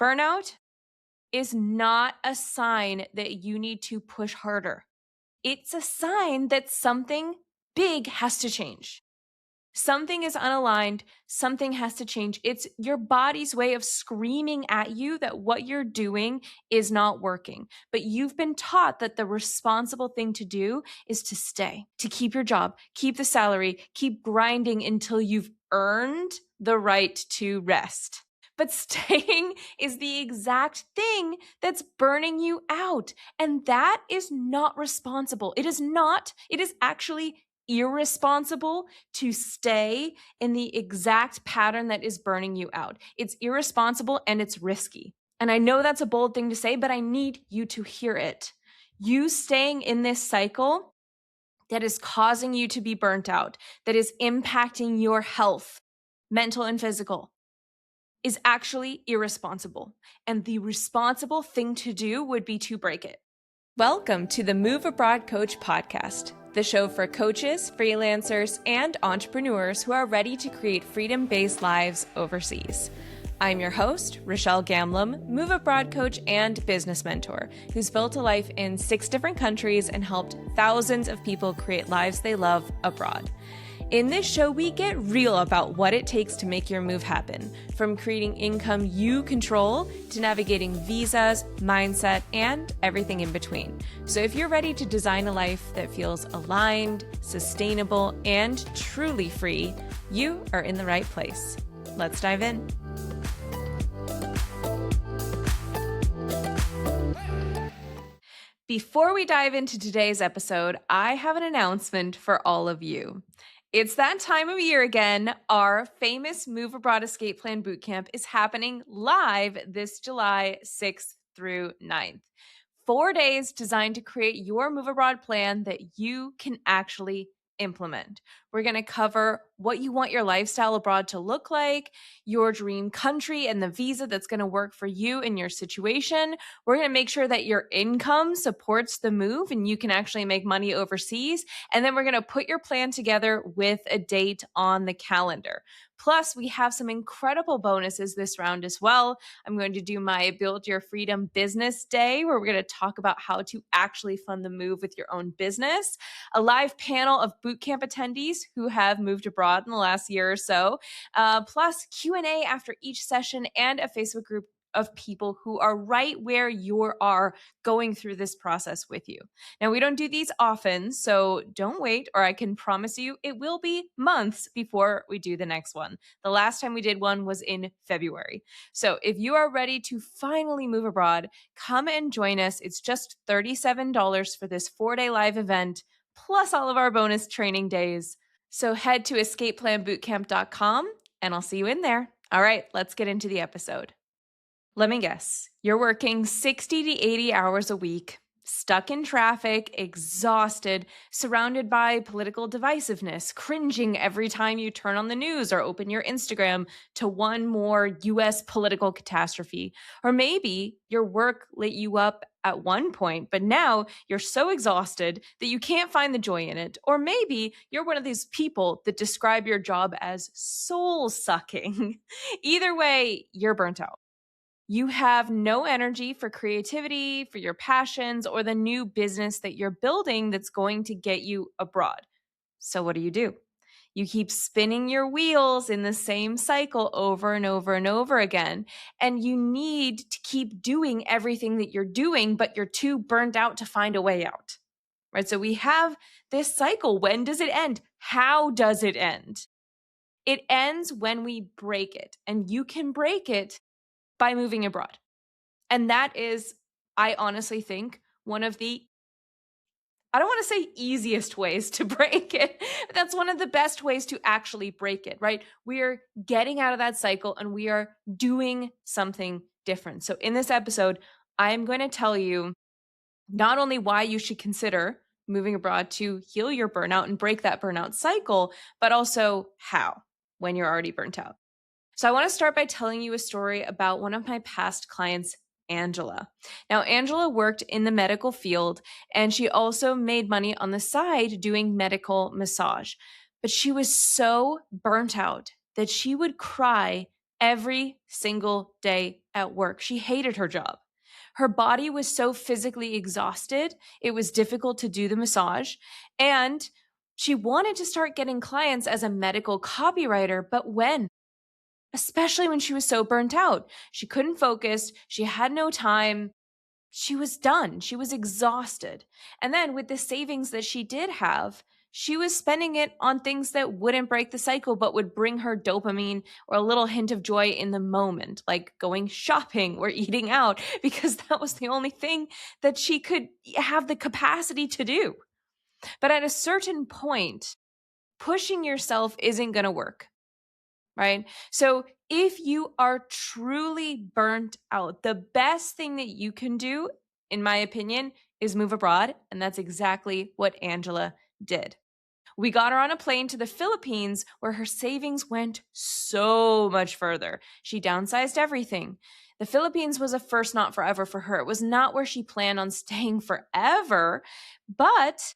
Burnout is not a sign that you need to push harder. It's a sign that something big has to change. Something is unaligned. Something has to change. It's your body's way of screaming at you that what you're doing is not working. But you've been taught that the responsible thing to do is to stay, to keep your job, keep the salary, keep grinding until you've earned the right to rest. But staying is the exact thing that's burning you out. And that is not responsible. It is not, it is actually irresponsible to stay in the exact pattern that is burning you out. It's irresponsible and it's risky. And I know that's a bold thing to say, but I need you to hear it. You staying in this cycle that is causing you to be burnt out, that is impacting your health, mental and physical, is actually irresponsible. And the responsible thing to do would be to break it. Welcome to the Move Abroad Coach podcast, the show for coaches, freelancers, and entrepreneurs who are ready to create freedom-based lives overseas. I'm your host, Rochelle Gamblem, Move Abroad coach and business mentor, who's built a life in 6 different countries and helped thousands of people create lives they love abroad. In this show, we get real about what it takes to make your move happen, from creating income you control to navigating visas, mindset, and everything in between. So if you're ready to design a life that feels aligned, sustainable, and truly free, you are in the right place. Let's dive in. Before we dive into today's episode, I have an announcement for all of you. It's that time of year again. Our famous Move Abroad Escape Plan Bootcamp is happening live this July 6th through 9th. 4 days designed to create your move abroad plan that you can actually implement. We're going to cover what you want your lifestyle abroad to look like, your dream country and the visa that's going to work for you in your situation. We're going to make sure that your income supports the move and you can actually make money overseas. And then we're going to put your plan together with a date on the calendar. Plus, we have some incredible bonuses this round as well. I'm going to do my Build Your Freedom Business Day, where we're going to talk about how to actually fund the move with your own business, a live panel of bootcamp attendees who have moved abroad in the last year or so, plus Q&A after each session and a Facebook group of people who are right where you are going through this process with you. Now, we don't do these often, so don't wait, or I can promise you it will be months before we do the next one. The last time we did one was in February. So if you are ready to finally move abroad, come and join us. It's just $37 for this 4-day live event, plus all of our bonus training days. So head to escapeplanbootcamp.com and I'll see you in there. All right, let's get into the episode. Let me guess, you're working 60 to 80 hours a week, stuck in traffic, exhausted, surrounded by political divisiveness, cringing every time you turn on the news or open your Instagram to one more US political catastrophe. Or maybe your work lit you up at one point, but now you're so exhausted that you can't find the joy in it. Or maybe you're one of these people that describe your job as soul-sucking. Either way, you're burnt out. You have no energy for creativity, for your passions, or the new business that you're building that's going to get you abroad. So what do? You keep spinning your wheels in the same cycle over and over and over again. And you need to keep doing everything that you're doing, but you're too burnt out to find a way out. Right? So we have this cycle. When does it end? How does it end? It ends when we break it. And you can break it by moving abroad. And that is, I honestly think, one of the, I don't want to say easiest ways to break it, but that's one of the best ways to actually break it, right? We are getting out of that cycle and we are doing something different. So in this episode, I'm going to tell you not only why you should consider moving abroad to heal your burnout and break that burnout cycle, but also how when you're already burnt out. So I want to start by telling you a story about one of my past clients, Angela. Now, Angela worked in the medical field and she also made money on the side doing medical massage. But she was so burnt out that she would cry every single day at work. She hated her job. Her body was so physically exhausted, it was difficult to do the massage. And she wanted to start getting clients as a medical copywriter, but when? Especially when she was so burnt out. She couldn't focus, she had no time, she was done. She was exhausted. And then with the savings that she did have, she was spending it on things that wouldn't break the cycle, but would bring her dopamine or a little hint of joy in the moment, like going shopping or eating out, because that was the only thing that she could have the capacity to do. But at a certain point, pushing yourself isn't going to work, right? So if you are truly burnt out, the best thing that you can do, in my opinion, is move abroad. And that's exactly what Angela did. We got her on a plane to the Philippines where her savings went so much further. She downsized everything. The Philippines was a first, not forever for her. It was not where she planned on staying forever, but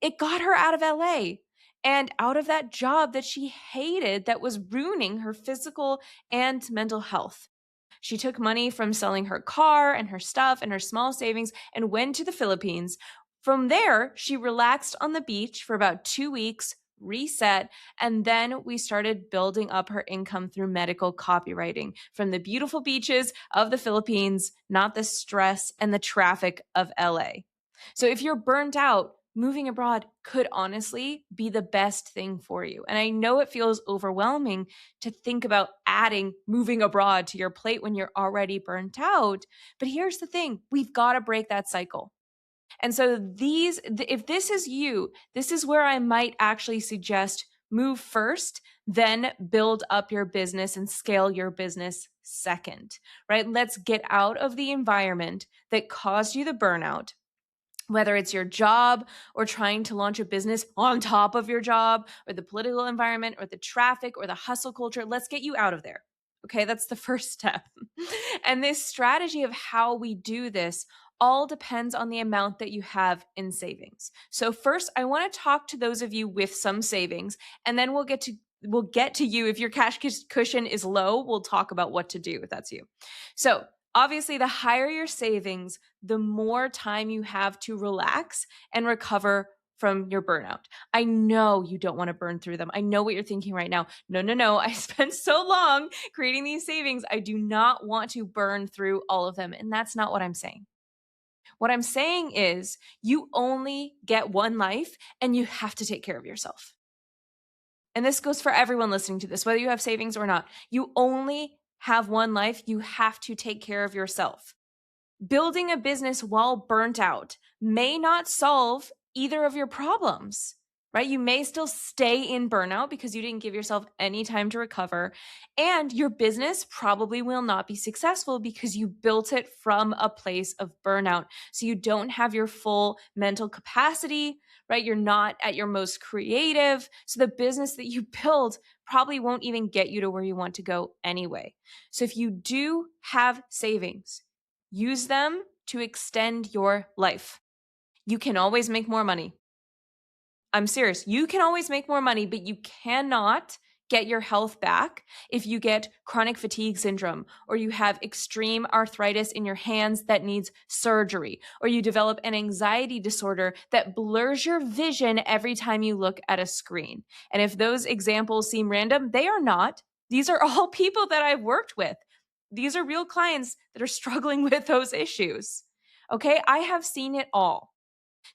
it got her out of LA and out of that job that she hated that was ruining her physical and mental health. She took money from selling her car and her stuff and her small savings and went to the Philippines. From there, she relaxed on the beach for about 2 weeks, reset, and then we started building up her income through medical copywriting from the beautiful beaches of the Philippines, not the stress and the traffic of LA. So if you're burnt out, moving abroad could honestly be the best thing for you. And I know it feels overwhelming to think about adding moving abroad to your plate when you're already burnt out. But here's the thing, we've got to break that cycle. And so if this is you, this is where I might actually suggest move first, then build up your business and scale your business second, right? Let's get out of the environment that caused you the burnout, whether it's your job or trying to launch a business on top of your job, or the political environment or the traffic or the hustle culture. Let's get you out of there. Okay, that's the first step. And this strategy of how we do this all depends on the amount that you have in savings. So first, I want to talk to those of you with some savings, and then we'll get to you. If your cash cushion is low, we'll talk about what to do if that's you. So obviously, the higher your savings, the more time you have to relax and recover from your burnout. I know you don't want to burn through them. I know what you're thinking right now. No. I spent so long creating these savings. I do not want to burn through all of them. And that's not what I'm saying. What I'm saying is you only get one life and you have to take care of yourself. And this goes for everyone listening to this, whether you have savings or not. You only have one life. You have to take care of yourself. Building a business while burnt out may not solve either of your problems, right? You may still stay in burnout because you didn't give yourself any time to recover. And your business probably will not be successful because you built it from a place of burnout. So you don't have your full mental capacity, right? You're not at your most creative. So the business that you build probably won't even get you to where you want to go anyway. So if you do have savings, use them to extend your life. You can always make more money. I'm serious. You can always make more money, but you cannot get your health back if you get chronic fatigue syndrome, or you have extreme arthritis in your hands that needs surgery, or you develop an anxiety disorder that blurs your vision every time you look at a screen. And if those examples seem random, they are not. These are all people that I've worked with. These are real clients that are struggling with those issues. Okay, I have seen it all.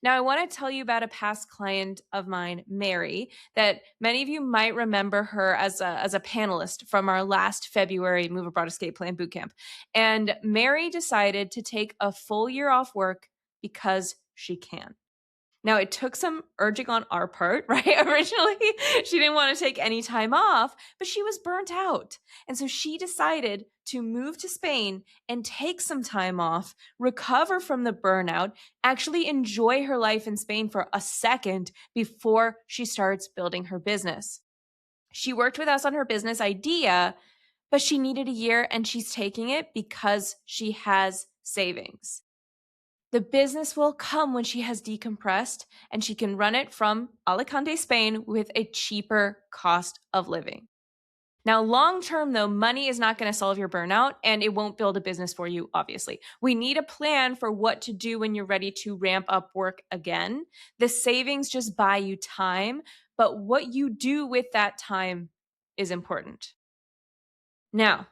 Now, I want to tell you about a past client of mine, Mary, that many of you might remember her as a panelist from our last February Move Abroad Escape Plan Bootcamp. And Mary decided to take a full year off work because she can. Now, it took some urging on our part, right? Originally, she didn't want to take any time off, but she was burnt out. And so she decided to move to Spain and take some time off, recover from the burnout, actually enjoy her life in Spain for a second before she starts building her business. She worked with us on her business idea, but she needed a year and she's taking it because she has savings. The business will come when she has decompressed and she can run it from Alicante, Spain with a cheaper cost of living. Now, long term, though, money is not going to solve your burnout and it won't build a business for you, obviously. We need a plan for what to do when you're ready to ramp up work again. The savings just buy you time, but what you do with that time is important. Now,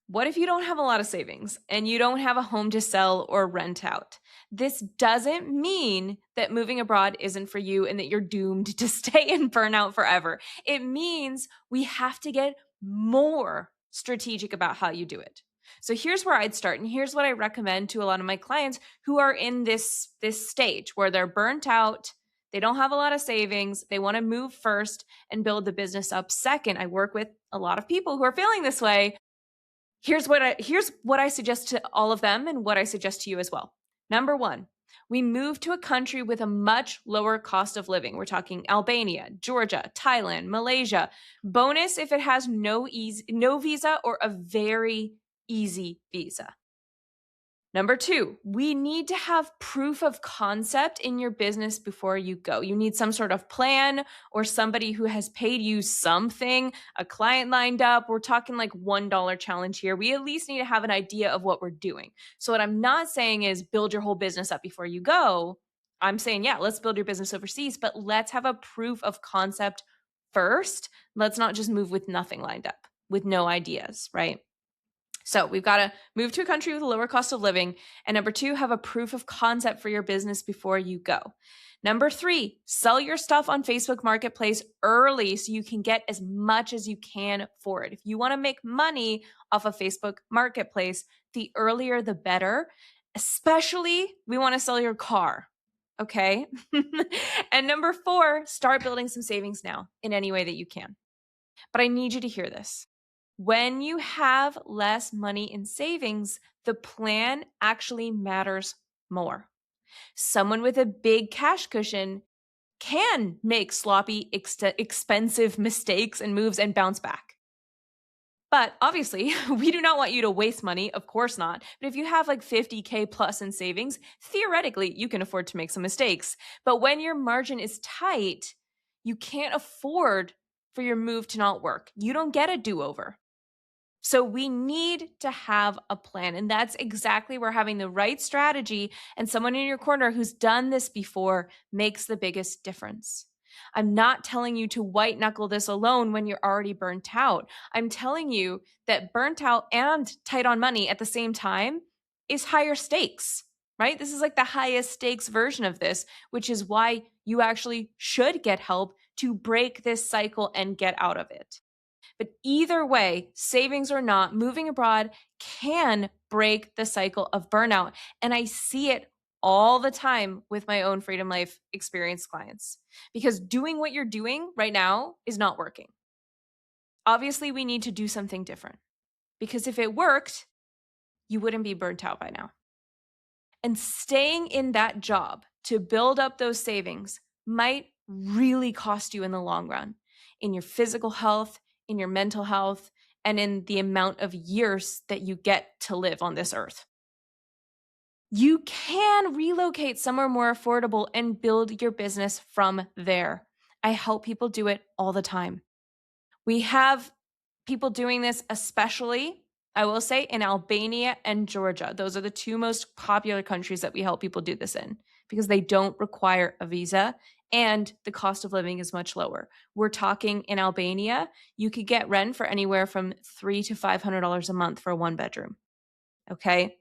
what if you don't have a lot of savings and you don't have a home to sell or rent out? This doesn't mean that moving abroad isn't for you and that you're doomed to stay in burnout forever. It means we have to get more strategic about how you do it. So here's where I'd start, and here's what I recommend to a lot of my clients who are in this stage where they're burnt out, they don't have a lot of savings, they want to move first and build the business up second. I work with a lot of people who are feeling this way. Here's what I suggest to all of them and what I suggest to you as well. Number 1, we move to a country with a much lower cost of living. We're talking Albania, Georgia, Thailand, Malaysia. Bonus if it has no visa or a very easy visa. Number 2, we need to have proof of concept in your business before you go. You need some sort of plan or somebody who has paid you something, a client lined up. We're talking like $1 challenge here. We at least need to have an idea of what we're doing. So, what I'm not saying is build your whole business up before you go. I'm saying, yeah, let's build your business overseas, but let's have a proof of concept first. Let's not just move with nothing lined up, with no ideas, right? So we've got to move to a country with a lower cost of living. And number 2, have a proof of concept for your business before you go. Number 3, sell your stuff on Facebook Marketplace early so you can get as much as you can for it. If you want to make money off of Facebook Marketplace, the earlier the better. Especially, we want to sell your car. Okay. And number 4, start building some savings now in any way that you can. But I need you to hear this. When you have less money in savings, the plan actually matters more. Someone with a big cash cushion can make sloppy, expensive mistakes and moves and bounce back. But obviously, we do not want you to waste money. Of course not. But if you have like 50K plus in savings, theoretically, you can afford to make some mistakes. But when your margin is tight, you can't afford for your move to not work. You don't get a do over. So we need to have a plan. And that's exactly where having the right strategy and someone in your corner who's done this before makes the biggest difference. I'm not telling you to white knuckle this alone when you're already burnt out. I'm telling you that burnt out and tight on money at the same time is higher stakes, right? This is like the highest stakes version of this, which is why you actually should get help to break this cycle and get out of it. But either way, savings or not, moving abroad can break the cycle of burnout. And I see it all the time with my own Freedom Life experience clients because doing what you're doing right now is not working. Obviously, we need to do something different because if it worked, you wouldn't be burnt out by now. And staying in that job to build up those savings might really cost you in the long run in your physical health, in your mental health, and in the amount of years that you get to live on this earth. You can relocate somewhere more affordable and build your business from there. I help people do it all the time. We have people doing this, especially, I will say, in Albania and Georgia. Those are the 2 most popular countries that we help people do this in because they don't require a visa and the cost of living is much lower. We're talking in Albania, you could get rent for anywhere from $300 to $500 a month for a 1-bedroom. Okay.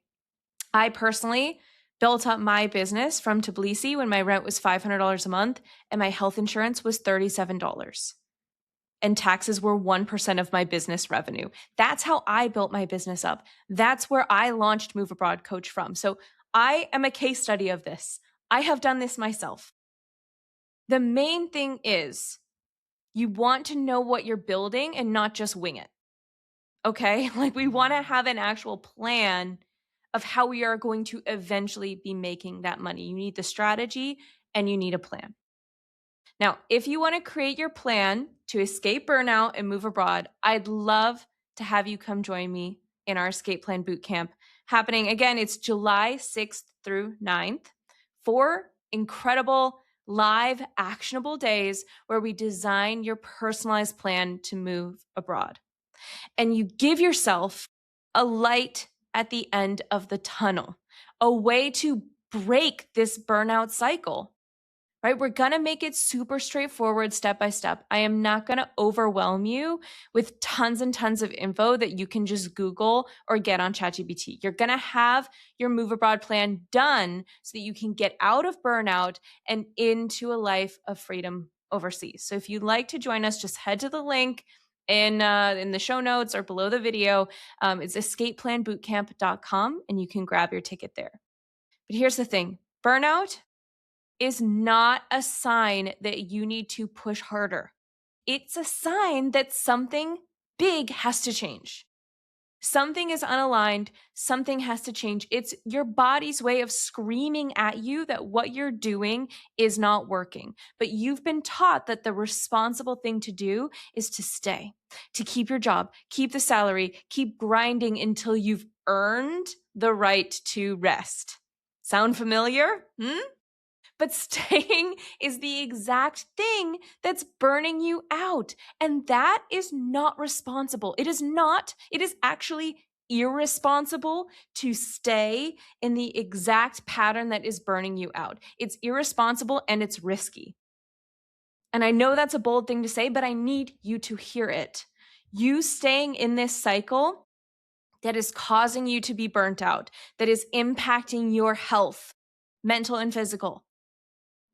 I personally built up my business from Tbilisi when my rent was $500 a month and my health insurance was $37. And taxes were 1% of my business revenue. That's how I built my business up. That's where I launched Move Abroad Coach from. So I am a case study of this. I have done this myself. The main thing is you want to know what you're building and not just wing it. Okay? Like we want to have an actual plan of how we are going to eventually be making that money. You need the strategy and you need a plan. Now, if you want to create your plan to escape burnout and move abroad, I'd love to have you come join me in our Escape Plan Bootcamp happening. Again, it's July 6th through 9th. 4 incredible live actionable days where we design your personalized plan to move abroad. and you give yourself a light at the end of the tunnel, a way to break this burnout cycle. Right? We're going to make it super straightforward, step by step. I am not going to overwhelm you with tons and tons of info that you can just Google or get on ChatGPT. You're going to have your Move Abroad plan done so that you can get out of burnout and into a life of freedom overseas. So if you'd like to join us, just head to the link in the show notes or below the video. It's escapeplanbootcamp.com, and you can grab your ticket there. But here's the thing: burnout is not a sign that you need to push harder. It's a sign that something big has to change. Something is unaligned, something has to change. It's your body's way of screaming at you that what you're doing is not working. But you've been taught that the responsible thing to do is to stay, to keep your job, keep the salary, keep grinding until you've earned the right to rest. Sound familiar? But staying is the exact thing that's burning you out. And that is not responsible. It is actually irresponsible to stay in the exact pattern that is burning you out. It's irresponsible and it's risky. And I know that's a bold thing to say, but I need you to hear it. You staying in this cycle that is causing you to be burnt out, that is impacting your health, mental and physical,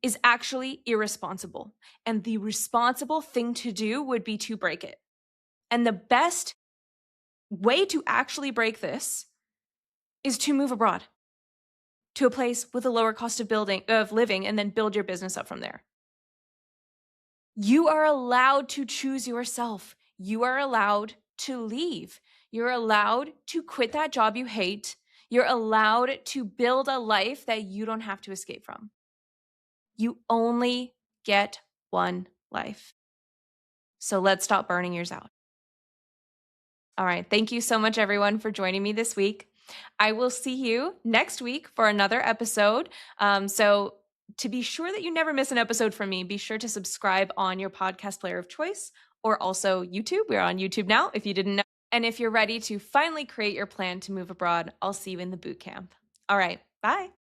is actually irresponsible. And the responsible thing to do would be to break it. And the best way to actually break this is to move abroad to a place with a lower cost of living, and then build your business up from there. You are allowed to choose yourself. You are allowed to leave. You're allowed to quit that job you hate. You're allowed to build a life that you don't have to escape from. You only get one life. So let's stop burning yours out. All right. Thank you so much, everyone, for joining me this week. I will see you next week for another episode. So to be sure that you never miss an episode from me, be sure to subscribe on your podcast player of choice, or also YouTube. We're on YouTube now, if you didn't know. And if you're ready to finally create your plan to move abroad, I'll see you in the boot camp. All right. Bye.